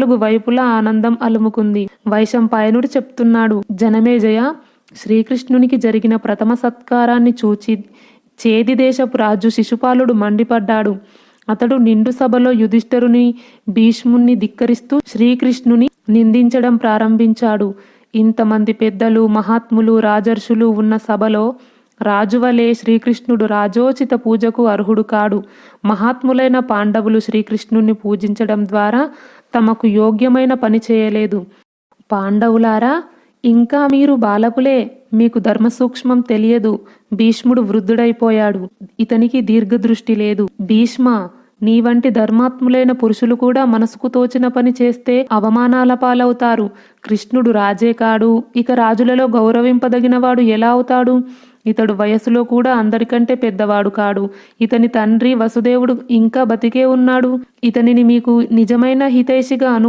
నాలుగు వైపులా ఆనందం అలుముకుంది. వైశంపాయనుడు చెప్తున్నాడు, జనమేజయ, శ్రీకృష్ణునికి జరిగిన ప్రథమ సత్కారాన్ని చూచి చేది దేశపు రాజు శిశుపాలుడు మండిపడ్డాడు. అతడు నిండు సభలో యుధిష్ఠిరుని, భీష్ముణ్ణి ధిక్కరిస్తూ శ్రీకృష్ణుని నిందించడం ప్రారంభించాడు. ఇంతమంది పెద్దలు, మహాత్ములు, రాజర్షులు ఉన్న సభలో రాజువలే శ్రీకృష్ణుడు రాజోచిత పూజకు అర్హుడు కాడు. మహాత్ములైన పాండవులు శ్రీకృష్ణుణ్ణి పూజించడం ద్వారా తమకు యోగ్యమైన పని చేయలేదు. పాండవులారా, ఇంకా మీరు బాలకులే, మీకు ధర్మ సూక్ష్మం తెలియదు. భీష్ముడు వృద్ధుడైపోయాడు, ఇతనికి దీర్ఘదృష్టి లేదు. భీష్మ, నీ వంటి ధర్మాత్ములైన పురుషులు కూడా మనసుకు తోచిన పని చేస్తే అవమానాల పాలవుతారు. కృష్ణుడు రాజే కాడు, ఇక రాజులలో గౌరవింపదగినవాడు ఎలా అవుతాడు? ఇతడు వయసులో కూడా అందరికంటే పెద్దవాడు కాడు. ఇతని తండ్రి వసుదేవుడు ఇంకా బతికే ఉన్నాడు. ఇతనిని మీకు నిజమైన హితైషిగా